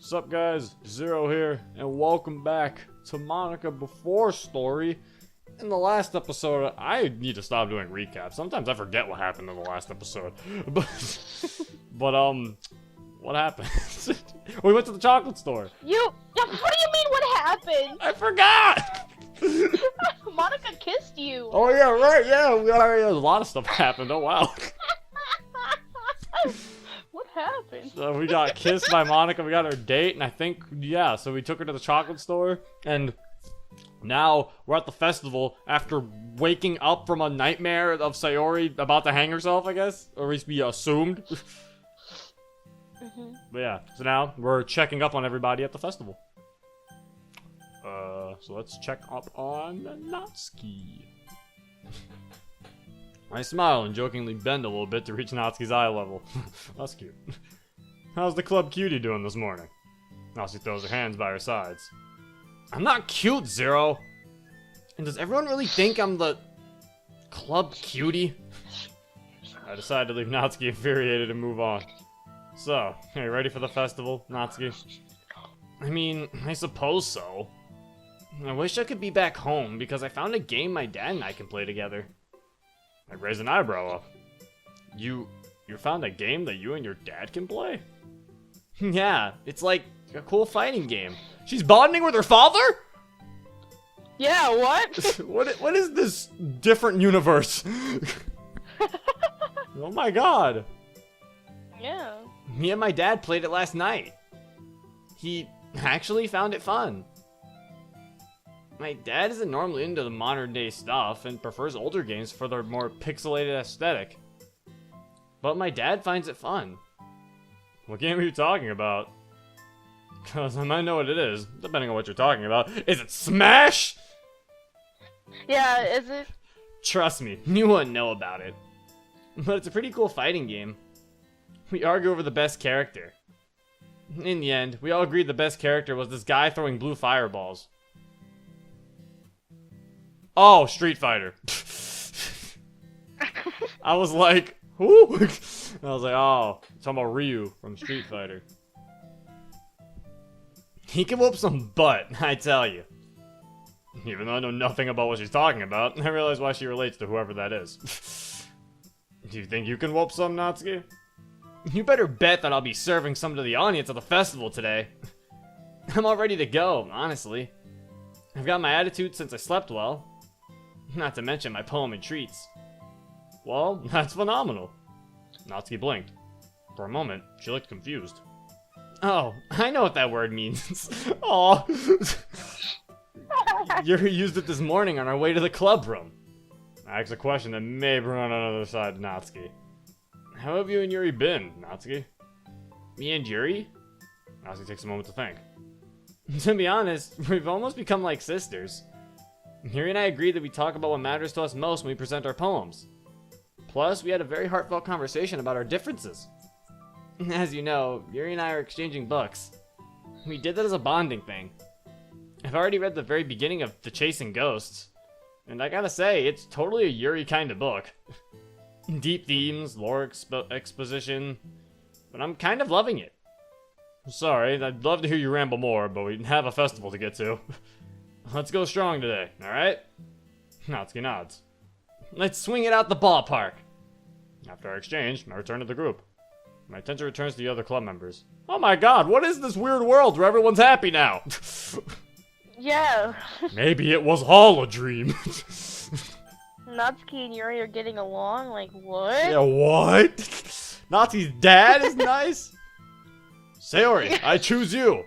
What's up, guys? Zero here, and welcome back to Monika Before Story. In the last episode, I need to stop doing recaps. Sometimes I forget what happened in the last episode. But what happened? We went to the chocolate store. What do you mean what happened? I forgot! Monika kissed you. Oh yeah, right, yeah. A lot of stuff happened, oh wow. What happened? So we got kissed by Monika, we got our date, and I think, yeah, so we took her to the chocolate store, and now we're at the festival after waking up from a nightmare of Sayori about to hang herself, I guess, or at least we assumed. But yeah, so now we're checking up on everybody at the festival. So let's check up on Natsuki. I smile and jokingly bend a little bit to reach Natsuki's eye level. That's cute. How's the club cutie doing this morning? Natsuki throws her hands by her sides. I'm not cute, Zero! And does everyone really think I'm the club cutie? I decide to leave Natsuki infuriated and move on. So, are you ready for the festival, Natsuki? I mean, I suppose so. I wish I could be back home because I found a game my dad and I can play together. I raise an eyebrow up. You found a game that you and your dad can play? Yeah, it's like a cool fighting game. She's bonding with her father? Yeah, what? What is this different universe? Oh my god. Yeah. Me and my dad played it last night. He actually found it fun. My dad isn't normally into the modern day stuff and prefers older games for their more pixelated aesthetic. But my dad finds it fun. What game are you talking about? Because I might know what it is, depending on what you're talking about. Is it Smash? Yeah, is it? Trust me, you wouldn't know about it. But it's a pretty cool fighting game. We argue over the best character. In the end, we all agreed the best character was this guy throwing blue fireballs. Oh, Street Fighter. I was like, who? I was like, oh, talking about Ryu from Street Fighter. He can whoop some butt, I tell you. Even though I know nothing about what she's talking about, I realize why she relates to whoever that is. Do you think you can whoop some, Natsuki? You better bet that I'll be serving some to the audience at the festival today. I'm all ready to go, honestly. I've got my attitude since I slept well. Not to mention my poem and treats. Well, that's phenomenal. Natsuki blinked. For a moment, she looked confused. Oh, I know what that word means. Aw. Yuri used it this morning on our way to the club room. I asked a question that may bring on another side to Natsuki. How have you and Yuri been, Natsuki? Me and Yuri? Natsuki takes a moment to think. To be honest, we've almost become like sisters. Yuri and I agreed that we talk about what matters to us most when we present our poems. Plus, we had a very heartfelt conversation about our differences. As you know, Yuri and I are exchanging books. We did that as a bonding thing. I've already read the very beginning of The Chasing Ghosts, and I gotta say, it's totally a Yuri kind of book. Deep themes, lore exposition, but I'm kind of loving it. Sorry, I'd love to hear you ramble more, but we have a festival to get to. Let's go strong today, alright? Natsuki nods. Let's swing it out the ballpark! After our exchange, I return to the group. My attention returns to the other club members. Oh my god, what is this weird world where everyone's happy now? Yeah. Maybe it was all a dream. Natsuki and Yuri are getting along? Like, what? Yeah, what? Natsuki's dad is nice? Sayori, I choose you!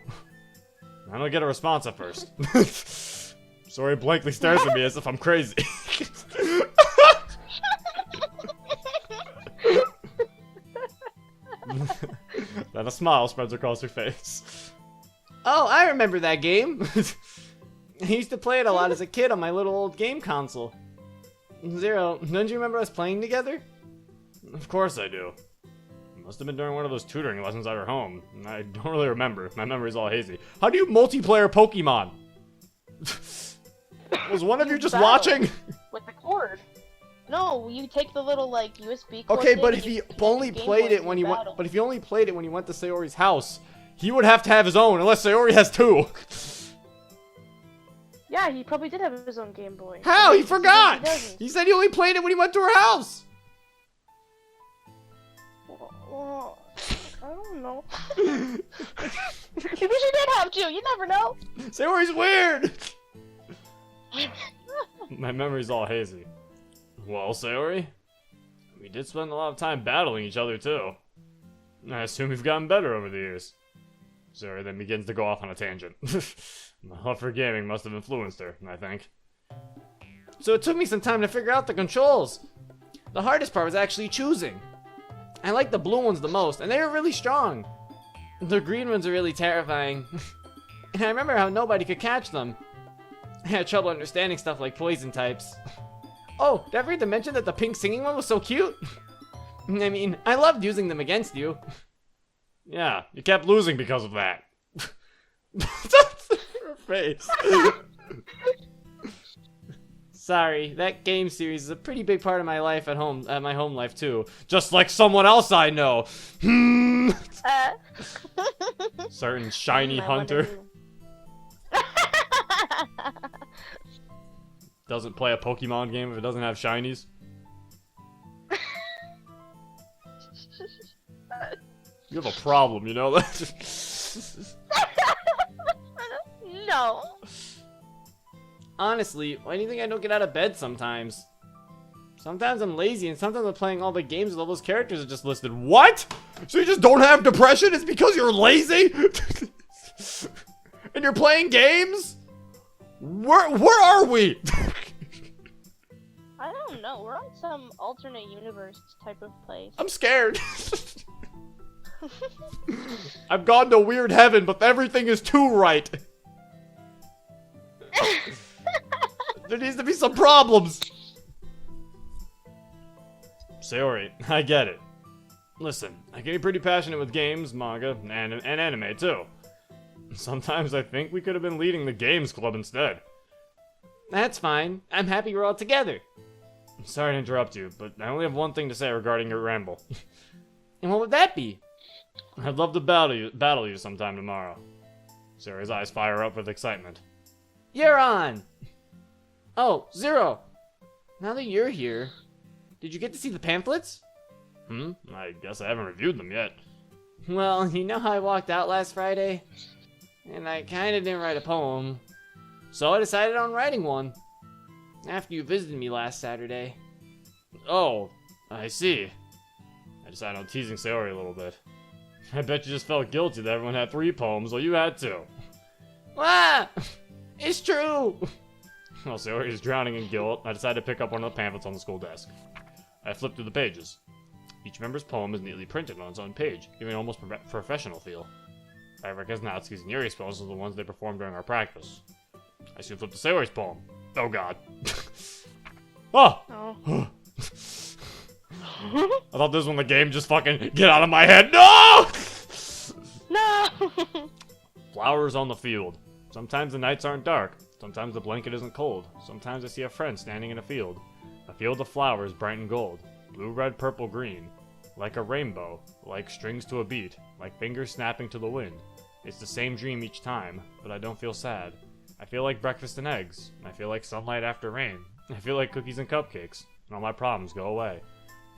I don't get a response at first. Sayori blankly stares at me as if I'm crazy. Then a smile spreads across her face. Oh, I remember that game. I used to play it a lot as a kid on my little old game console. Zero, don't you remember us playing together? Of course I do. Must have been during one of those tutoring lessons at her home. I don't really remember. My memory's all hazy. How do you multiplayer Pokemon? Was one of you just watching? With the cord. No, you take the little like USB cord. Okay, but if he only played it when he went, but if he only played it when he went to Sayori's house, He would have to have his own, unless Sayori has two. Yeah, he probably did have his own Game Boy. How? He forgot! doesn't. He said he only played it when he went to her house! Well, I don't know. Maybe she did have two, you never know. Sayori's weird! My memory's all hazy. Well, Sayori? We did spend a lot of time battling each other, too. I assume we've gotten better over the years. Sayori then begins to go off on a tangent. My love for gaming must have influenced her, I think. So it took me some time to figure out the controls. The hardest part was actually choosing. I like the blue ones the most, and they were really strong. The green ones are really terrifying. And I remember how nobody could catch them. I had trouble understanding stuff like poison types. Oh, did I forget to mention that the pink singing one was so cute? I mean, I loved using them against you. Yeah, you kept losing because of that. Her face. Sorry, that game series is a pretty big part of my life at home, my home life too. Just like someone else I know. Certain shiny hunter. Doesn't play a Pokemon game if it doesn't have shinies. You have a problem, you know that? No. Honestly, why do you think I don't get out of bed sometimes? Sometimes I'm lazy, and sometimes I'm playing all the games with all those characters I just listed. What? So you just don't have depression? It's because you're lazy? And you're playing games? Where are we? I don't know. We're on some alternate universe type of place. I'm scared. I've gone to weird heaven, but everything is too right. There needs to be some problems. Sayori, I get it. Listen, I can be pretty passionate with games, manga, and anime too. Sometimes I think we could have been leading the games club instead. That's fine. I'm happy we're all together. I'm sorry to interrupt you, but I only have one thing to say regarding your ramble. And what would that be? I'd love to battle you sometime tomorrow. Sayori's eyes fire up with excitement. You're on! Oh, Zero! Now that you're here, did you get to see the pamphlets? I guess I haven't reviewed them yet. Well, you know how I walked out last Friday? And I kinda didn't write a poem. So I decided on writing one. After you visited me last Saturday. Oh, I see. I decided on teasing Sayori a little bit. I bet you just felt guilty that everyone had 3 poems while you had 2. Ah! It's true! While Sayori is drowning in guilt, I decided to pick up one of the pamphlets on the school desk. I flipped through the pages. Each member's poem is neatly printed on its own page, giving an almost professional feel. I recognize Natsuki's and Yuri's poems as the ones they performed during our practice. I soon flipped to Sayori's poem. Oh god. Oh! Oh. I thought this was when the game just fucking get out of my head. No! No! Flowers on the field. Sometimes the nights aren't dark. Sometimes the blanket isn't cold. Sometimes I see a friend standing in a field. A field of flowers bright and gold. Blue, red, purple, green. Like a rainbow. Like strings to a beat. Like fingers snapping to the wind. It's the same dream each time, but I don't feel sad. I feel like breakfast and eggs. I feel like sunlight after rain. I feel like cookies and cupcakes. And all my problems go away.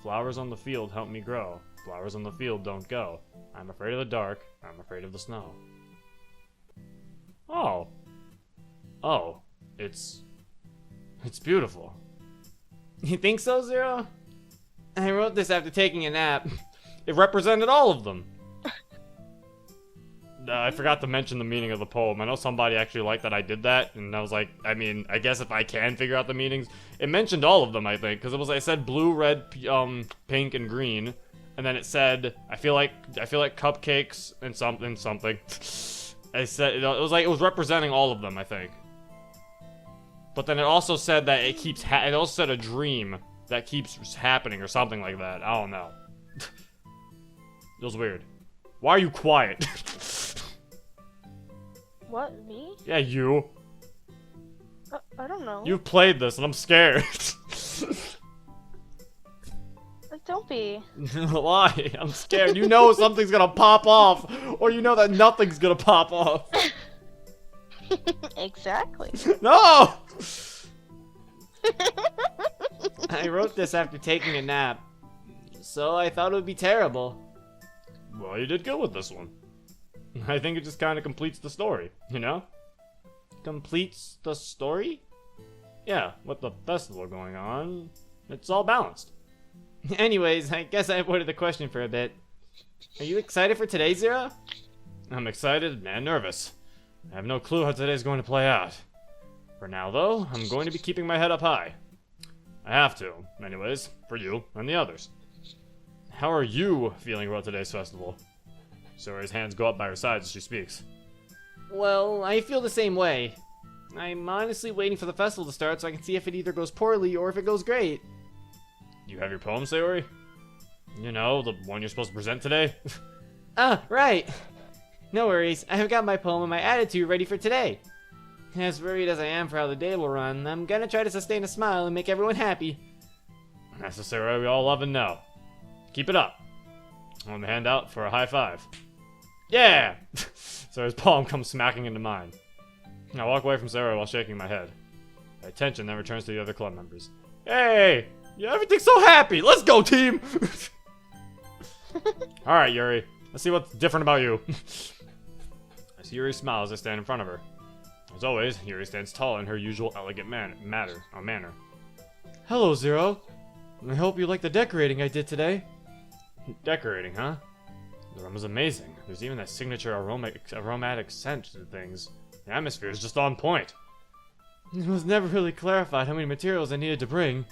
Flowers on the field help me grow. Flowers on the field don't go. I'm afraid of the dark. I'm afraid of the snow. Oh. Oh. It's beautiful. You think so, Zero? I wrote this after taking a nap. It represented all of them. I forgot to mention the meaning of the poem. I know somebody actually liked that I did that, and I was like, I mean, I guess if I can figure out the meanings. It mentioned all of them, I think, because I said blue, red, pink, and green, and then it said, I feel like cupcakes and something. I said, it was representing all of them, I think. But then it also said that it keeps, it also said a dream that keeps happening or something like that. I don't know. It was weird. Why are you quiet? What, me? Yeah, you. I don't know. You've played this and I'm scared. don't be. Why? I'm scared. You know something's gonna pop off, or you know that nothing's gonna pop off. Exactly. No! I wrote this after taking a nap, so I thought it would be terrible. Well, you did good with this one. I think it just kind of completes the story, you know? Completes the story? Yeah, with the festival going on, it's all balanced. Anyways, I guess I avoided the question for a bit. Are you excited for today, Zero? I'm excited and nervous. I have no clue how today's going to play out. For now, though, I'm going to be keeping my head up high. I have to, anyways, for you and the others. How are you feeling about today's festival? Sori's hands go up by her sides as she speaks. Well, I feel the same way. I'm honestly waiting for the festival to start so I can see if it either goes poorly or if it goes great. You have your poem, Sayori? You know, the one you're supposed to present today? Ah, right. No worries, I have got my poem and my attitude ready for today. As worried as I am for how the day will run, I'm gonna try to sustain a smile and make everyone happy. That's the Sayori we all love and know. Keep it up. I'm gonna hand out for a high five. Yeah! Sayori's palm comes smacking into mine. I walk away from Sayori while shaking my head. My attention then returns to the other club members. Hey! Yeah, everything's so happy! Let's go, team! Alright, Yuri. Let's see what's different about you. I see Yuri smile as I stand in front of her. As always, Yuri stands tall in her usual elegant manner. Hello, Zero. I hope you like the decorating I did today. Decorating, huh? The room is amazing. There's even that signature aromatic scent to things. The atmosphere is just on point. It was never really clarified how many materials I needed to bring,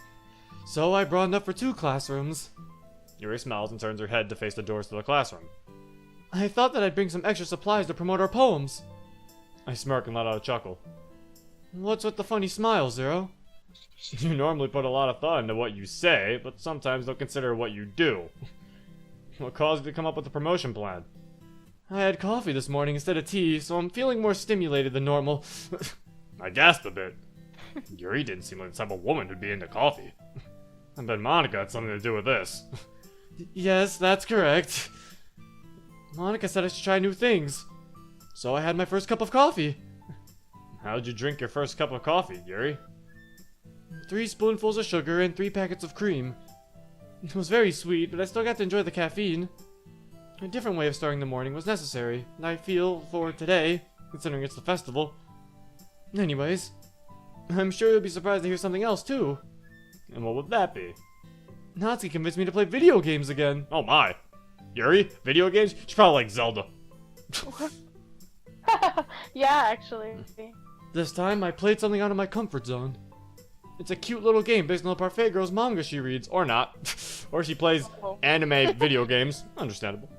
so I brought enough for 2 classrooms. Yuri smiles and turns her head to face the doors to the classroom. I thought that I'd bring some extra supplies to promote our poems. I smirk and let out a chuckle. What's with the funny smile, Zero? You normally put a lot of thought into what you say, but sometimes don't consider what you do. What caused you to come up with the promotion plan? I had coffee this morning instead of tea, so I'm feeling more stimulated than normal. I gasped a bit. Yuri didn't seem like the type of woman who'd be into coffee. I bet Monika had something to do with this. Yes, that's correct. Monika said I should try new things. So I had my first cup of coffee. How'd you drink your first cup of coffee, Yuri? 3 spoonfuls of sugar and 3 packets of cream. It was very sweet, but I still got to enjoy the caffeine. A different way of starting the morning was necessary, and I feel, for today, considering it's the festival. Anyways, I'm sure you'll be surprised to hear something else, too. And what would that be? Natsuki convinced me to play video games again. Oh my. Yuri? Video games? She's probably like Zelda. Yeah, actually. This time, I played something out of my comfort zone. It's a cute little game based on the Parfait Girl's manga she reads, or not. Or she plays anime video games. Understandable.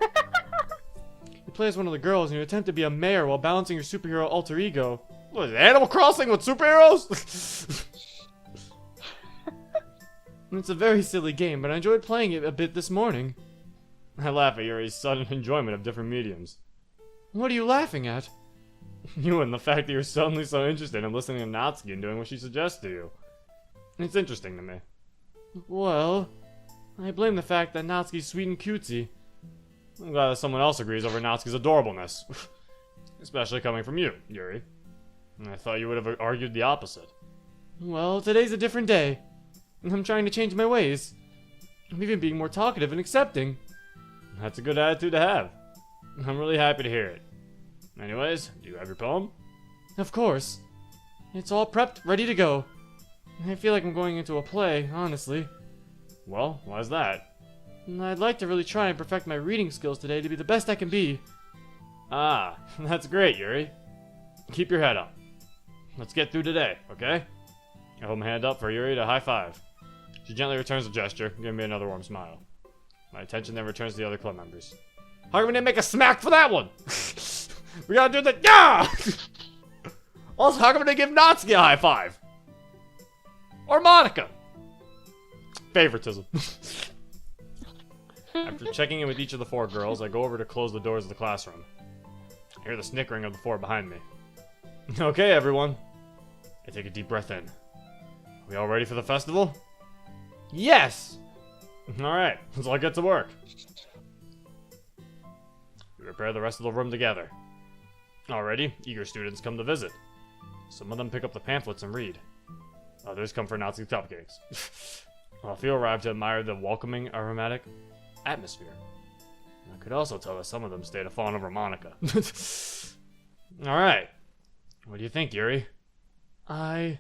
You play as one of the girls and you attempt to be a mayor while balancing your superhero alter ego. What is it, Animal Crossing with superheroes? It's a very silly game, but I enjoyed playing it a bit this morning. I laugh at Yuri's sudden enjoyment of different mediums. What are you laughing at? You and the fact that you're suddenly so interested in listening to Natsuki and doing what she suggests to you. It's interesting to me. Well, I blame the fact that Natsuki's sweet and cutesy. I'm glad that someone else agrees over Natsuki's adorableness. Especially coming from you, Yuri. I thought you would have argued the opposite. Well, today's a different day. I'm trying to change my ways. I'm even being more talkative and accepting. That's a good attitude to have. I'm really happy to hear it. Anyways, do you have your poem? Of course. It's all prepped, ready to go. I feel like I'm going into a play, honestly. Well, why's that? I'd like to really try and perfect my reading skills today to be the best I can be. Ah, that's great, Yuri. Keep your head up. Let's get through today, okay? I hold my hand up for Yuri to high five. She gently returns the gesture, giving me another warm smile. My attention then returns to the other club members. How come we didn't make a smack for that one? We gotta do the yeah! Also, how come we didn't give Natsuki a high five? Or Monika? Favoritism. After checking in with each of the 4 girls, I go over to close the doors of the classroom. I hear the snickering of the 4 behind me. Okay, everyone. I take a deep breath in. Are we all ready for the festival? Yes! Alright, let's all get to work. We prepare the rest of the room together. Already, eager students come to visit. Some of them pick up the pamphlets and read. Others come for Nazi cupcakes. A few arrive to admire the welcoming, aromatic atmosphere. I could also tell that some of them stay to fawn over Monika. Alright. What do you think, Yuri? I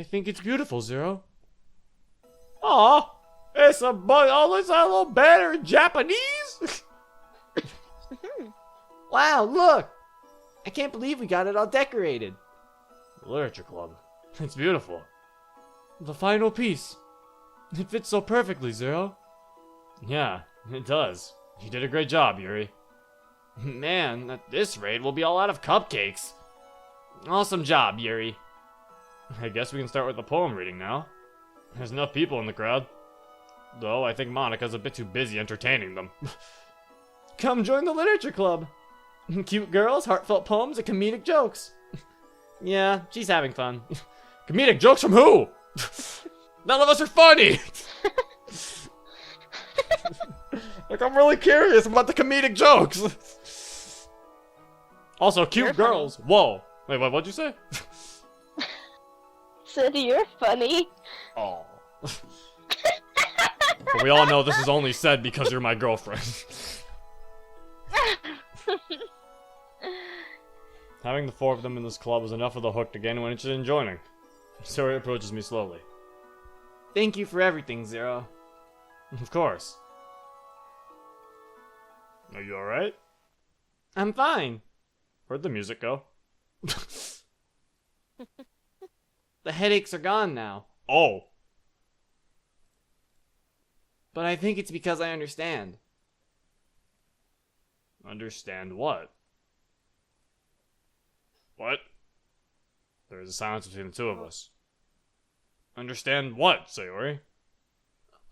think it's beautiful, Zero. Aw! It's a little better in Japanese? Wow, look! I can't believe we got it all decorated. The Literature Club. It's beautiful. The final piece. It fits so perfectly, Zero. Yeah, it does. You did a great job, Yuri. Man, at this rate, we'll be all out of cupcakes. Awesome job, Yuri. I guess we can start with the poem reading now. There's enough people in the crowd. Though, I think Monika's a bit too busy entertaining them. Come join the Literature Club. Cute girls, heartfelt poems, and comedic jokes. Yeah, she's having fun. Comedic jokes from who? None of us are funny! Like, I'm really curious about the comedic jokes. Also, cute You're girls. funny. Whoa. Wait, what'd you say? Said you're funny. Oh. But we all know this is only said because you're my girlfriend. Having the four of them in this club was enough of the hook to get anyone interested in joining. Suri approaches me slowly. Thank you for everything, Zero. Of course. Are you alright? I'm fine. Where'd the music go? The headaches are gone now. Oh. But I think it's because I understand. Understand what? What? There is a silence between the two of us. Understand what, Sayori?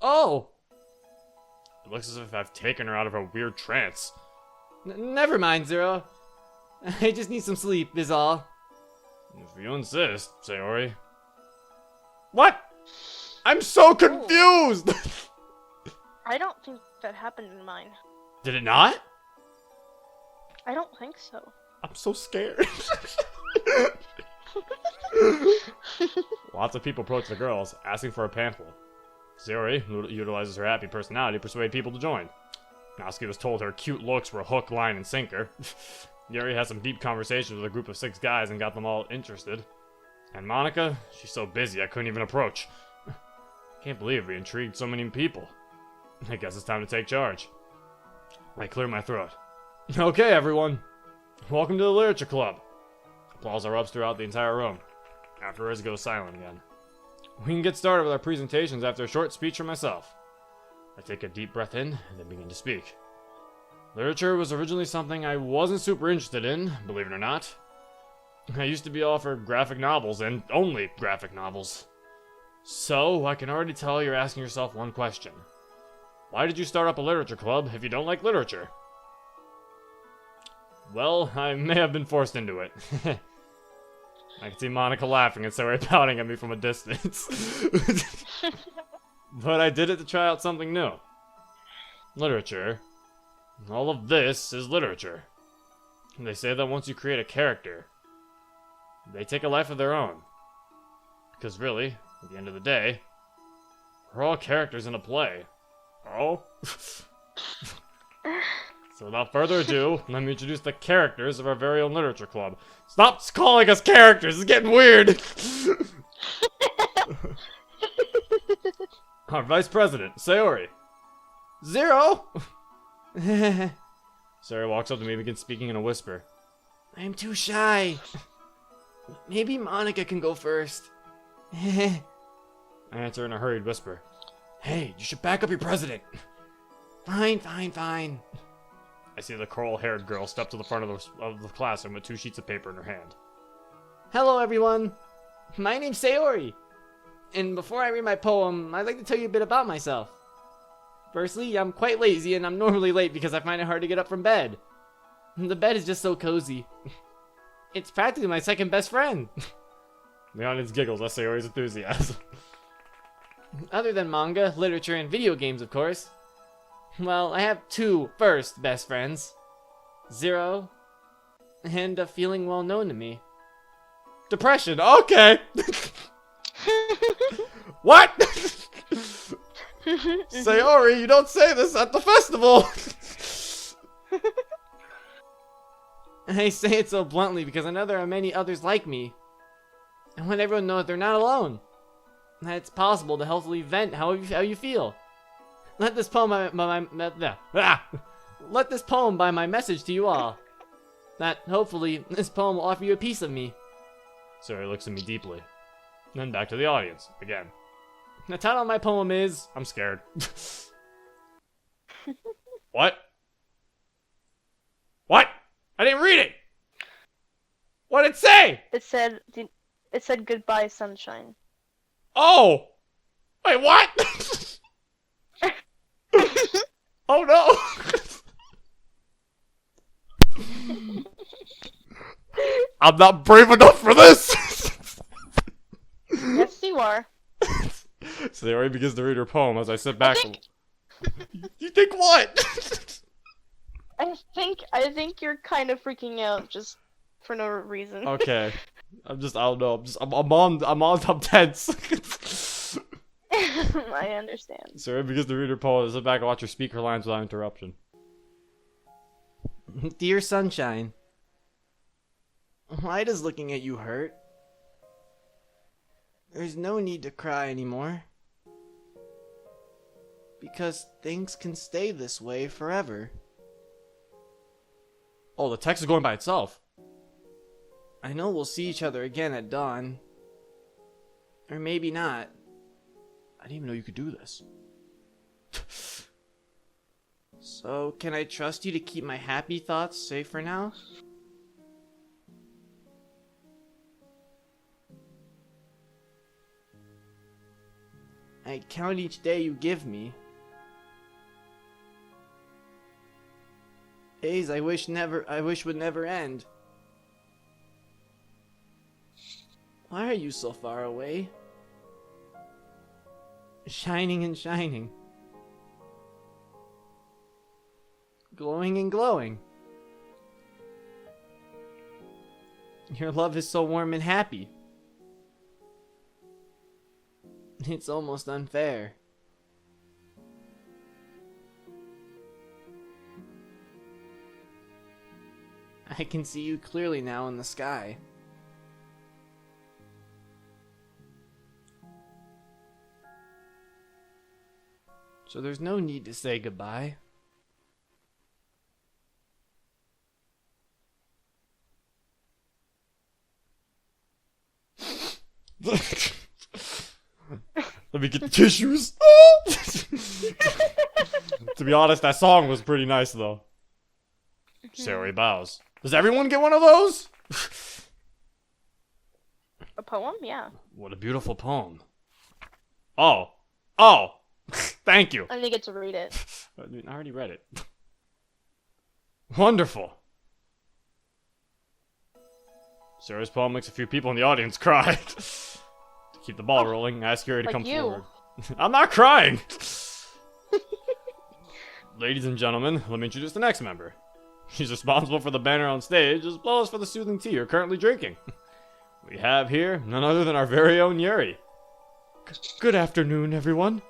Oh! It looks as if I've taken her out of her weird trance. Never mind, Zero. I just need some sleep, is all. If you insist, Sayori. What? I'm so confused! I don't think that happened in mine. Did it not? I don't think so. I'm so scared. Lots of people approach the girls, asking for a pamphlet. Sayori utilizes her happy personality to persuade people to join. Natsuki was told her cute looks were hook, line, and sinker. Yuri had some deep conversations with a group of 6 guys and got them all interested. And Monika, she's so busy I couldn't even approach. Can't believe we intrigued so many people. I guess it's time to take charge. I clear my throat. Okay, everyone. Welcome to the Literature Club. Applause erupts throughout the entire room. Afterwards, it goes silent again. We can get started with our presentations after a short speech from myself. I take a deep breath in and then begin to speak. Literature was originally something I wasn't super interested in, believe it or not. I used to be all for graphic novels, and only graphic novels. So, I can already tell you're asking yourself one question. Why did you start up a literature club if you don't like literature? Well, I may have been forced into it. I can see Monika laughing and Sarah pouting at me from a distance. But I did it to try out something new. Literature. All of this is literature. They say that once you create a character, they take a life of their own. Because really, at the end of the day, we're all characters in a play. Oh? So without further ado, let me introduce the characters of our very own literature club. Stop calling us characters, it's getting weird! Our vice president, Sayori. Zero! Sayori walks up to me and begins speaking in a whisper. I'm too shy. Maybe Monika can go first. I answer in a hurried whisper. Hey, you should back up your president. Fine, fine, fine. I see the coral-haired girl step to the front of the classroom with 2 sheets of paper in her hand. Hello, everyone. My name's Sayori. And before I read my poem, I'd like to tell you a bit about myself. Firstly, I'm quite lazy and I'm normally late because I find it hard to get up from bed. The bed is just so cozy. It's practically my second best friend. The audience giggles at Sayori's enthusiasm. Other than manga, literature, and video games, of course. Well, I have two first best friends. Zero, and a feeling well known to me. Depression. Okay. What? Sayori, you don't say this at the festival. I say it so bluntly because I know there are many others like me. I want everyone to know that they're not alone. That it's possible to healthily vent how you feel. Let this poem let this poem by my message to you all. That hopefully this poem will offer you a piece of me. Sayori looks at me deeply. Then back to the audience again. The title of my poem is I'm scared. What? What? I didn't read it. What did it say? It said goodbye, sunshine. Oh! Wait, what? Oh no! I'm not brave enough for this! Yes, you are. So they already begins to read her poem as I sit back. I You think what? I think you're kind of freaking out just for no reason. Okay. I don't know. I'm tense. I understand. So it begins to read her poem. I sit back and watch her speak her lines without interruption. Dear Sunshine. Why does looking at you hurt? There's no need to cry anymore. Because things can stay this way forever. Oh, the text is going by itself. I know we'll see each other again at dawn. Or maybe not. I didn't even know you could do this. So, can I trust you to keep my happy thoughts safe for now? I count each day you give me. Days I wish would never end. Why are you so far away? Shining and shining. Glowing and glowing. Your love is so warm and happy. It's almost unfair. I can see you clearly now in the sky. So there's no need to say goodbye. Let me get the tissues. To be honest, that song was pretty nice though. Sayori bows. Does everyone get one of those? A poem? Yeah. What a beautiful poem. Oh. Oh. Thank you. I didn't get to read it. I already read it. Wonderful. Sarah's poem makes a few people in the audience cry. To keep the ball rolling, I ask Yuri to Like come you. forward. I'm not crying! Ladies and gentlemen, let me introduce the next member. He's responsible for the banner on stage, as well as for the soothing tea you're currently drinking. We have here none other than our very own Yuri. Good afternoon, everyone.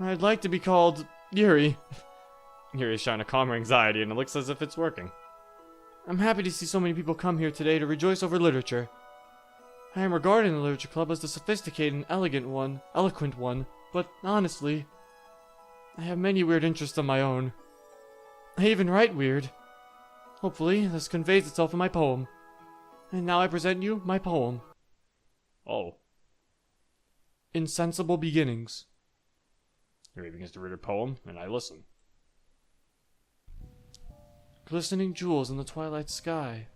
I'd like to be called Yuri. Yuri is trying to calm her anxiety, and it looks as if it's working. I'm happy to see so many people come here today to rejoice over literature. I am regarded in the literature club as the sophisticated and eloquent one, but honestly, I have many weird interests of my own. I even write weird. Hopefully, this conveys itself in my poem. And now I present you my poem. Oh. Insensible Beginnings. Yuri begins to read her poem, and I listen. Glistening jewels in the twilight sky.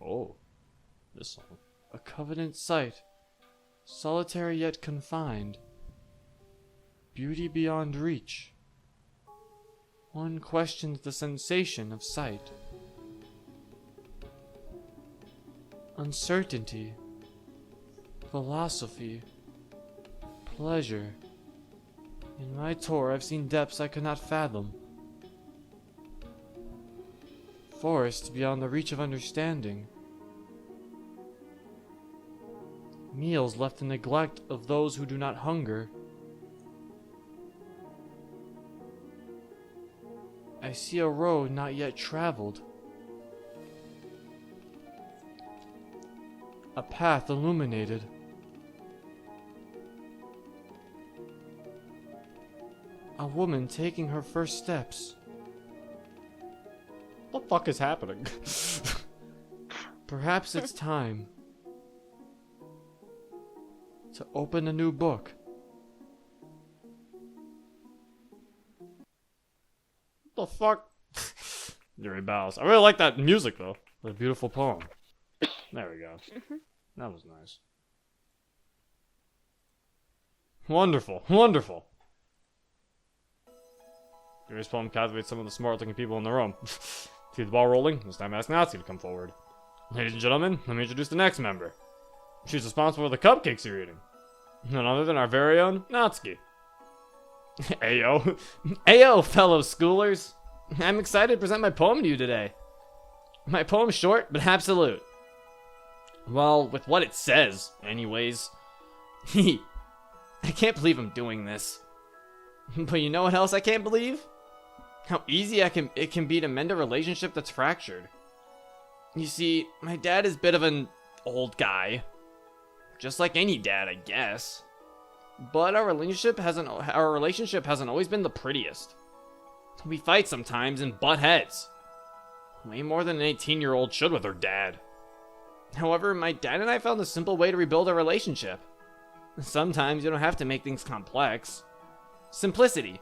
Oh, this song. A covenant sight, solitary yet confined. Beauty beyond reach. One questions the sensation of sight. Uncertainty. philosophy, pleasure. In my tour, I've seen depths I could not fathom. Forests beyond the reach of understanding. Meals left in neglect of those who do not hunger. I see a road not yet traveled. A path illuminated. A woman taking her first steps. What the fuck is happening? Perhaps it's time to open a new book. What the fuck? Yuri bows. I really like that music though. The beautiful poem. There we go. That was nice. Wonderful, wonderful. Yuri's poem captivates some of the smart-looking people in the room. To keep the ball rolling, it's time to ask Natsuki to come forward. Ladies and gentlemen, let me introduce the next member. She's responsible for the cupcakes you're eating. None other than our very own Natsuki. Ayo. Ayo, fellow schoolers. I'm excited to present my poem to you today. My poem's short, but absolute. Well, with what it says, anyways. I can't believe I'm doing this. But you know what else I can't believe? How easy it can be to mend a relationship that's fractured. You see, my dad is a bit of an old guy. Just like any dad, I guess. But our relationship hasn't always been the prettiest. We fight sometimes and butt heads. Way more than an 18-year-old should with her dad. However, my dad and I found a simple way to rebuild our relationship. Sometimes you don't have to make things complex. Simplicity.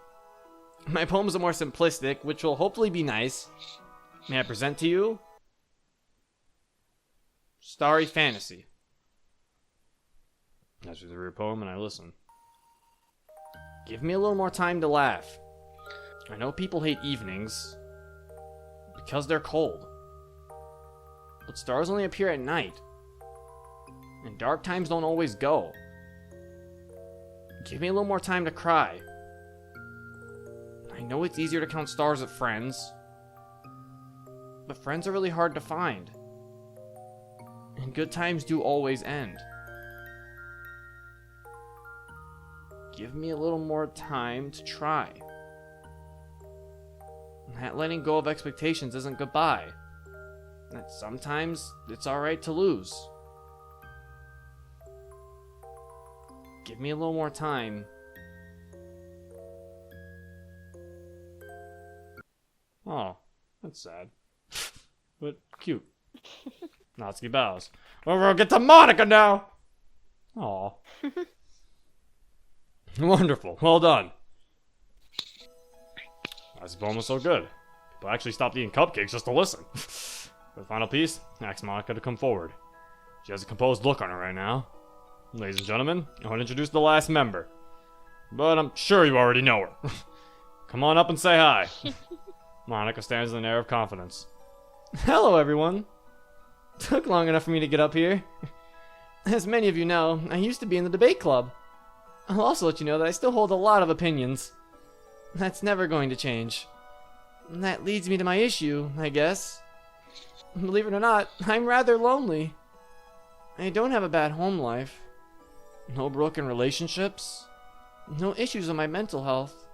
My poems are more simplistic, which will hopefully be nice. May I present to you? Starry Fantasy. That's the real poem and I listen. Give me a little more time to laugh. I know people hate evenings because they're cold. But stars only appear at night. And dark times don't always go. Give me a little more time to cry. I know it's easier to count stars at friends. But friends are really hard to find. And good times do always end. Give me a little more time to try. That letting go of expectations isn't goodbye. That sometimes it's alright to lose. Give me a little more time. Oh, that's sad. But cute. Natsuki bows. Well, we'll get to Monika now! Aw. Wonderful. Well done. This poem was so good. People actually stopped eating cupcakes just to listen. For the final piece, I asked Monika to come forward. She has a composed look on her right now. Ladies and gentlemen, I want to introduce the last member. But I'm sure you already know her. Come on up and say hi. Monika stands with an air of confidence. Hello, everyone. Took long enough for me to get up here. As many of you know, I used to be in the debate club. I'll also let you know that I still hold a lot of opinions. That's never going to change. And that leads me to my issue, I guess. Believe it or not, I'm rather lonely. I don't have a bad home life. No broken relationships. No issues with my mental health.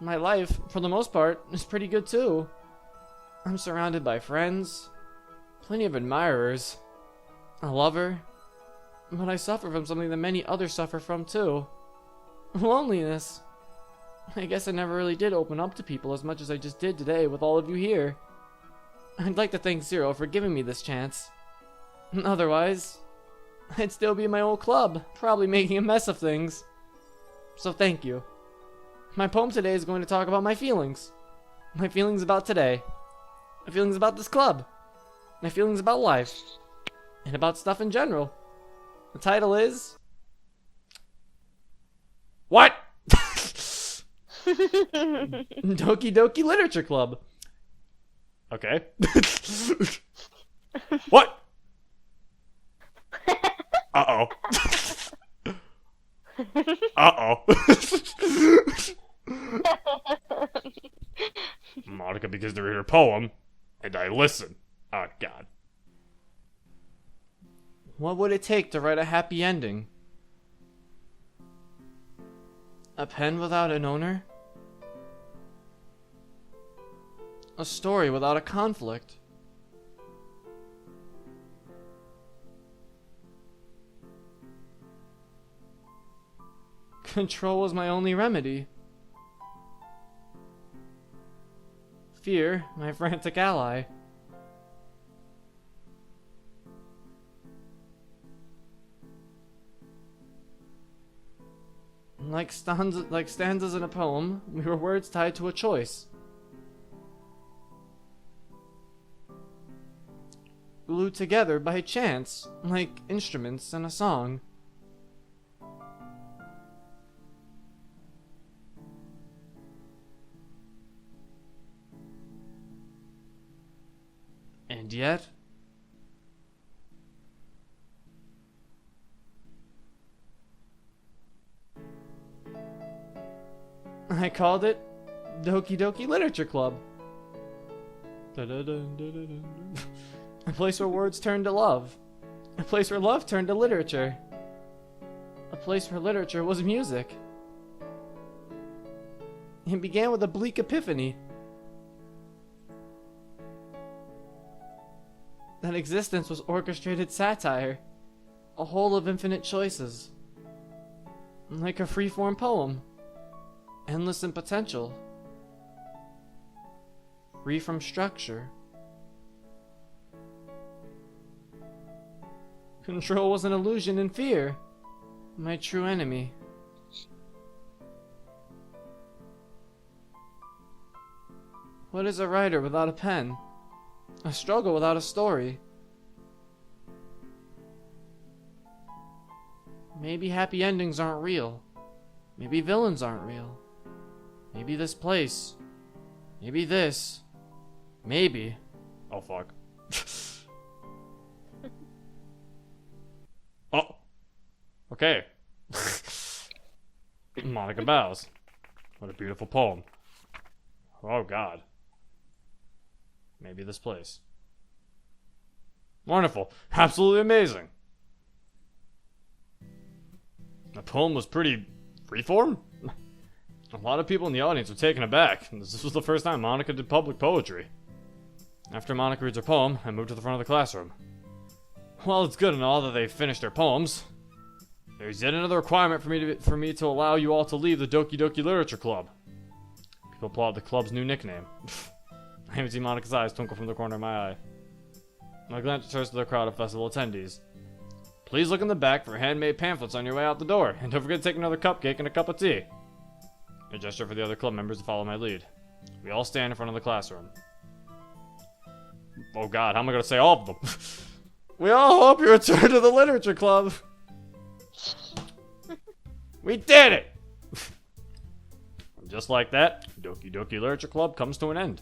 My life, for the most part, is pretty good too. I'm surrounded by friends, plenty of admirers, a lover, but I suffer from something that many others suffer from too. Loneliness. I guess I never really did open up to people as much as I just did today with all of you here. I'd like to thank Zero for giving me this chance. Otherwise, I'd still be in my old club, probably making a mess of things. So thank you. My poem today is going to talk about my feelings. My feelings about today. My feelings about this club. My feelings about life. And about stuff in general. The title is... What? Doki Doki Literature Club. Okay. What? Uh-oh. Uh-oh. Monica begins to read her poem, and I listen. Oh, God. What would it take to write a happy ending? A pen without an owner? A story without a conflict? Control was my only remedy. Fear, my frantic ally. Like stanzas in a poem, we were words tied to a choice. Glued together by chance, like instruments in a song. And yet... I called it Doki Doki Literature Club. A place where words turn to love. A place where love turned to literature. A place where literature was music. It began with a bleak epiphany. That existence was orchestrated satire. A whole of infinite choices. Like a free-form poem. Endless in potential. Free from structure. Control was an illusion and fear. My true enemy. What is a writer without a pen? A struggle without a story. Maybe happy endings aren't real. Maybe villains aren't real. Maybe this place. Maybe this. Maybe. Oh, fuck. Oh. Okay. Monica bows. What a beautiful poem. Oh, God. Maybe this place. Wonderful. Absolutely amazing. The poem was pretty freeform. A lot of people in the audience were taken aback. This was the first time Monica did public poetry. After Monica reads her poem, I moved to the front of the classroom. While it's good and all that they've finished their poems, there's yet another requirement for me to allow you all to leave the Doki Doki Literature Club. People applaud the club's new nickname. I even see Monica's eyes twinkle from the corner of my eye. My glance turns to the crowd of festival attendees. Please look in the back for handmade pamphlets on your way out the door, and don't forget to take another cupcake and a cup of tea. A gesture for the other club members to follow my lead. We all stand in front of the classroom. Oh, God, how am I going to say all of them? We all hope you return to the literature club. We did it! Just like that, Doki Doki Literature Club comes to an end.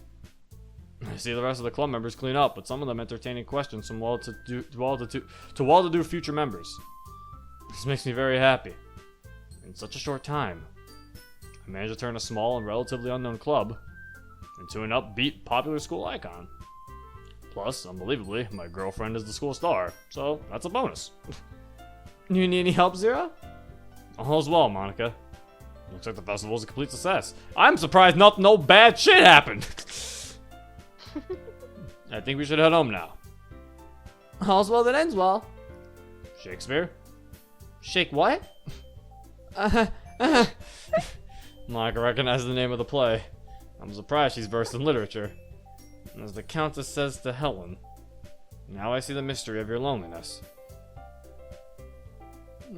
I see the rest of the club members clean up, but some of them entertaining questions from well-to-do future members. This makes me very happy. In such a short time, I managed to turn a small and relatively unknown club into an upbeat, popular school icon. Plus, unbelievably, my girlfriend is the school star, so that's a bonus. You need any help, Zero? All's well, Monica. Looks like the festival is a complete success. I'm surprised no bad shit happened. I think we should head home now. All's well that ends well. Shakespeare? Shake what? Monica recognizes the name of the play. I'm surprised she's versed in literature. As the Countess says to Helen, now I see the mystery of your loneliness.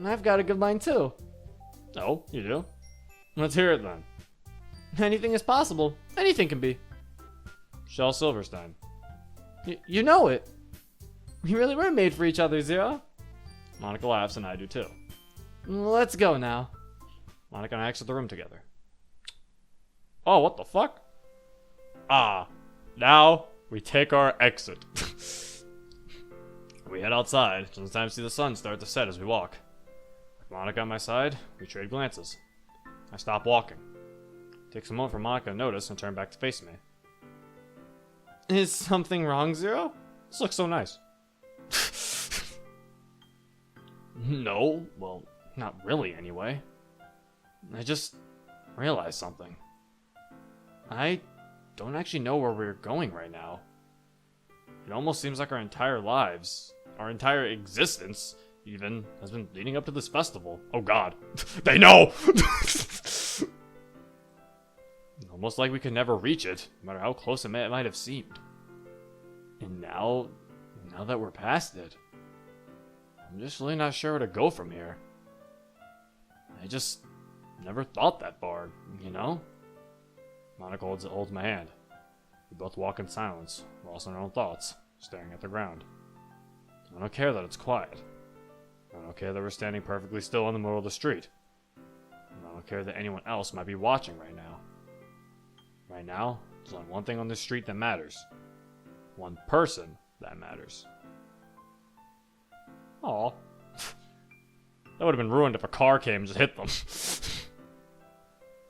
I've got a good line too. Oh, you do? Let's hear it then. Anything is possible. Anything can be. Shel Silverstein. You know it. We really were made for each other, Zero. Monica laughs and I do too. Let's go now. Monica and I exit the room together. Oh, what the fuck? Ah, now we take our exit. We head outside, sometimes see the sun start to set as we walk. With Monika on my side, we trade glances. I stop walking. It takes a moment for Monika to notice and turn back to face me. Is something wrong, Zero? This looks so nice. No, well, not really anyway. I just realized something. I don't actually know where we're going right now. It almost seems like our entire lives, our entire existence, even, has been leading up to this festival. Oh god. They know! Almost like we could never reach it, no matter how close it might have seemed. And now that we're past it, I'm just really not sure where to go from here. I just never thought that far, you know? Monika holds my hand. We both walk in silence, lost in our own thoughts, staring at the ground. I don't care that it's quiet. I don't care that we're standing perfectly still in the middle of the street. And I don't care that anyone else might be watching right now. Right now, there's only one thing on this street that matters. One person that matters. Aw. That would have been ruined if a car came and just hit them.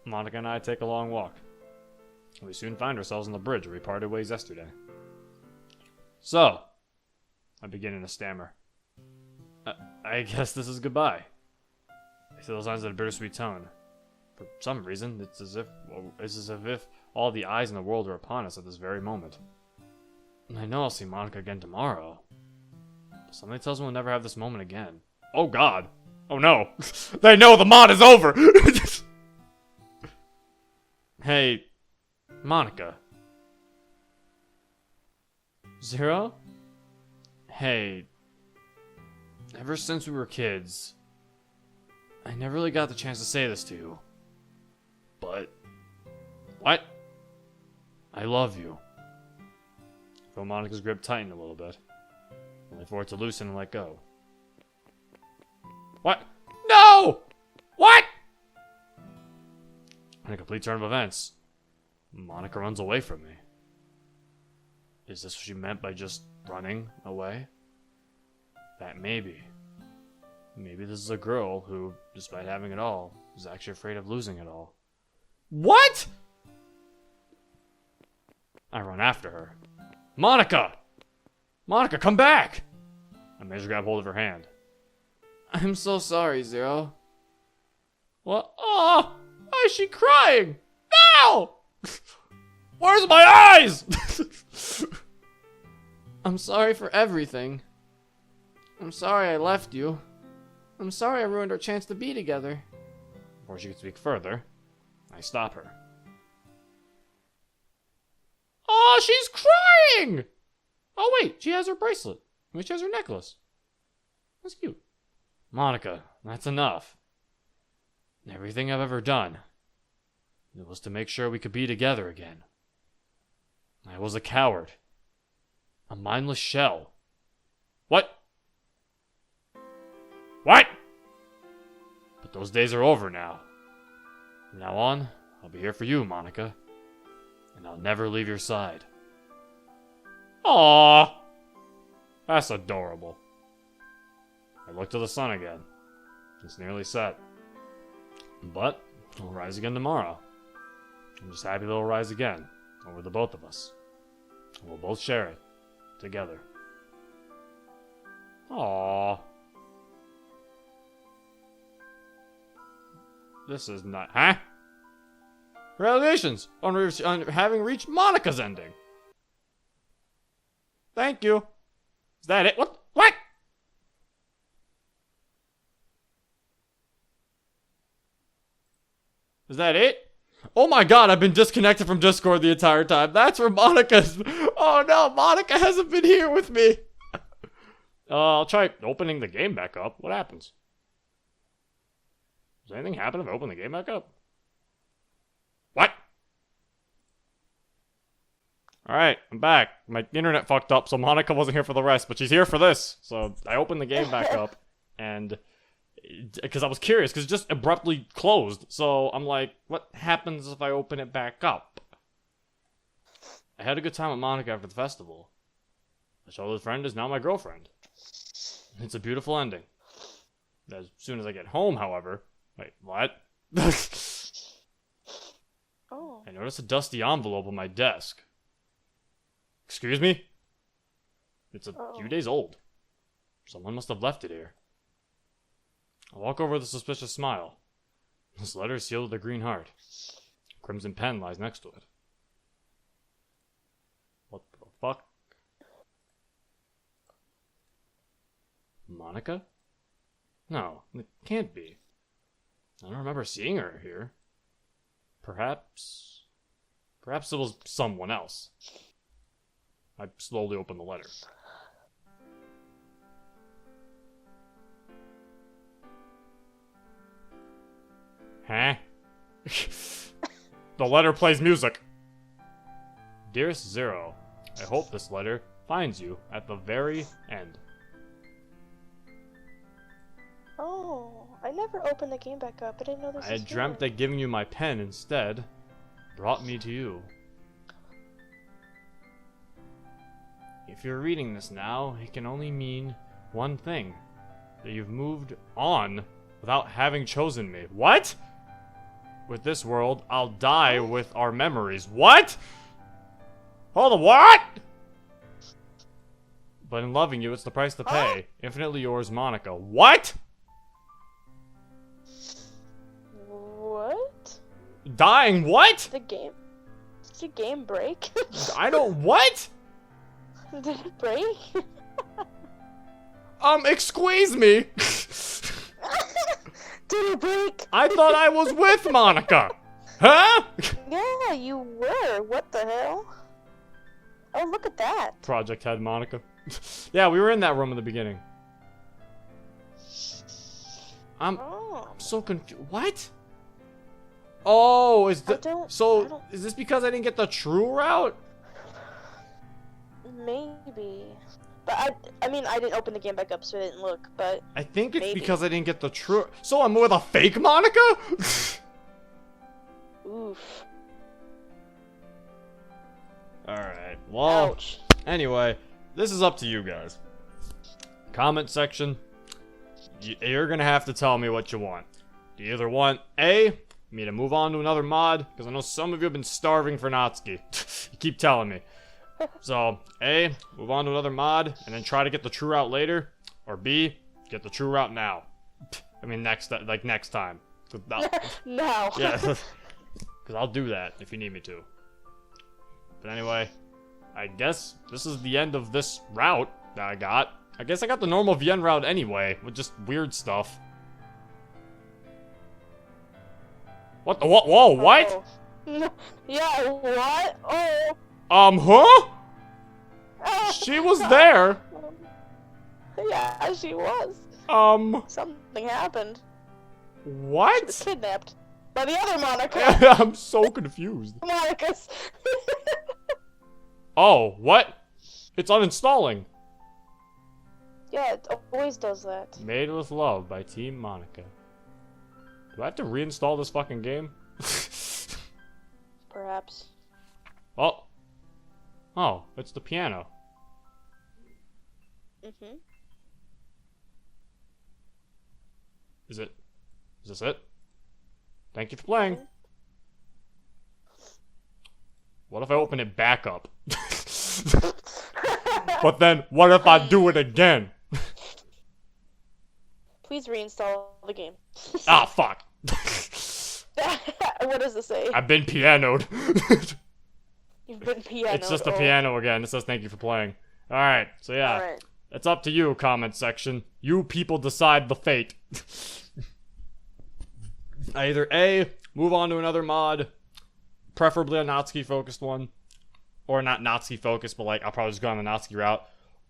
Monika and I take a long walk. We soon find ourselves on the bridge where we parted ways yesterday. So, I begin in a stammer. I guess this is goodbye. I see those lines of a bittersweet tone. For some reason, it's as if all the eyes in the world are upon us at this very moment. And I know I'll see Monika again tomorrow. But something tells me we'll never have this moment again. Oh god! Oh no! They know the mod is over! Hey, Monika. Zero? Hey, ever since we were kids, I never really got the chance to say this to you. But, what? I love you. I feel Monika's grip tighten a little bit, only for it to loosen and let go. What? No! What? In a complete turn of events, Monika runs away from me. Is this what she meant by just running away? That maybe this is a girl who, despite having it all, is actually afraid of losing it all. What? I run after her. Monika! Monika, come back! I manage to grab hold of her hand. I'm so sorry, Zero. What? Oh! Why is she crying? No! Where's my eyes? I'm sorry for everything. I'm sorry I left you. I'm sorry I ruined our chance to be together. Before she could speak further, I stop her. Oh, she's crying! Oh wait, she has her bracelet. I mean, she has her necklace. That's cute. Monika, that's enough. Everything I've ever done, it was to make sure we could be together again. I was a coward. A mindless shell. What? What? But those days are over now. From now on, I'll be here for you, Monika. And I'll never leave your side. Aww. That's adorable. I look to the sun again. It's nearly set. But it'll rise again tomorrow. I'm just happy that it'll rise again, over the both of us. And we'll both share it, together. Aww. This is not... Huh? Congratulations on having reached Monika's ending. Thank you. Is that it? What? What? Is that it? Oh my god, I've been disconnected from Discord the entire time. That's where Monika's... Oh no, Monika hasn't been here with me. I'll try opening the game back up. What happens? Does anything happen if I open the game back up? What? Alright, I'm back. My internet fucked up, so Monika wasn't here for the rest, but she's here for this. So I opened the game back up, and... because I was curious, because it just abruptly closed. So I'm like, what happens if I open it back up? I had a good time with Monika after the festival. My childhood friend is now my girlfriend. It's a beautiful ending. As soon as I get home, however... Wait, what? Oh. I notice a dusty envelope on my desk. Excuse me? It's a few days old. Someone must have left it here. I walk over with a suspicious smile. This letter is sealed with a green heart. A crimson pen lies next to it. What the fuck? Monika? No, it can't be. I don't remember seeing her here. Perhaps it was someone else. I slowly open the letter. Huh? The letter plays music. Dearest Zero, I hope this letter finds you at the very end. Oh, I never opened the game back up. I didn't know this I was had dreamt here. that giving you my pen instead brought me to you. If you're reading this now, it can only mean one thing. That you've moved on without having chosen me. What? With this world, I'll die with our memories. What? Hold on, what? But in loving you, it's the price to pay. Infinitely yours, Monika. What? What? Dying what? The game? Did the game break? I don't... What? Did it break? Excuse me. Did it break? I thought I was with Monika. Huh? Yeah, you were. What the hell? Oh, look at that. Project head Monika. Yeah, we were in that room in the beginning. I'm Oh. so confused. What? Oh, is I the don't- I so don't- is this because I didn't get the true route? Maybe. But I mean, I didn't open the game back up, so I didn't look, but... I think it's Maybe. because I didn't get the true. So I'm with a fake Monika? Oof. Alright, well, Ouch. anyway, this is up to you guys. Comment section, you're gonna have to tell me what you want. Do you either want A, me to move on to another mod, because I know some of you have been starving for Natsuki. You keep telling me. So, A, move on to another mod, and then try to get the true route later, or B, get the true route now. I mean, next time. No. Yeah, because I'll do that if you need me to. But anyway, I guess this is the end of this route that I got. I guess I got the normal VN route anyway, with just weird stuff. What the what? Whoa, what? Oh. Yeah, what? Oh. Huh? Ah. She was there. Yeah, she was. Something happened. She was What? kidnapped. By the other Monika. I'm so confused. Monica's. Oh, what? It's uninstalling. Yeah, it always does that. Made with Love by Team Monika. Do I have to reinstall this fucking game? Perhaps. Oh. Oh, it's the piano. Mm-hmm. Is this it? Thank you for playing. What if I open it back up? But then, what if I do it again? Please reinstall the game. Ah, fuck. What does it say? I've been pianoed. You've been pianoed. It's just a piano again. It says thank you for playing. Alright, so yeah. Alright. It's up to you, comment section. You people decide the fate. Either A, move on to another mod, preferably a Natsuki focused one. Or not Natsuki focused, but like I'll probably just go on the Natsuki route.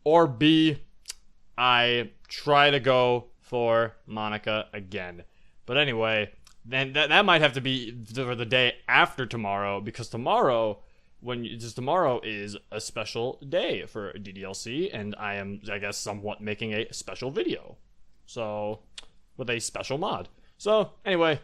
Or B, I try to go for Monika again. But anyway, then that might have to be for the day after tomorrow, because tomorrow is a special day for DDLC, and I am, I guess, somewhat making a special video. So, with a special mod. So, anyway,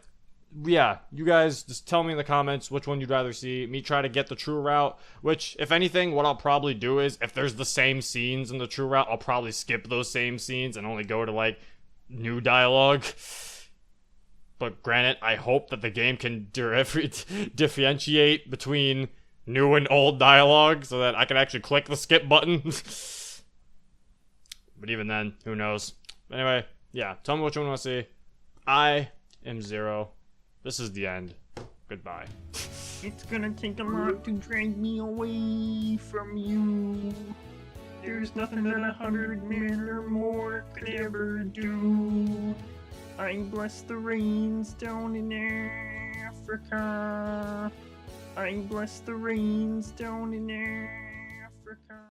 yeah, you guys just tell me in the comments which one you'd rather see. Me try to get the true route, which, if anything, what I'll probably do is, if there's the same scenes in the true route, I'll probably skip those same scenes and only go to, like, new dialogue. But granted, I hope that the game can differentiate between new and old dialogue so that I can actually click the skip button. But even then, who knows? Anyway, yeah, tell me which one you want to see. I am Zero. This is the end. Goodbye. It's gonna take a lot to drag me away from you. There's nothing that 100 men or more could ever do. I bless the rains down in Africa. I bless the rains down in Africa.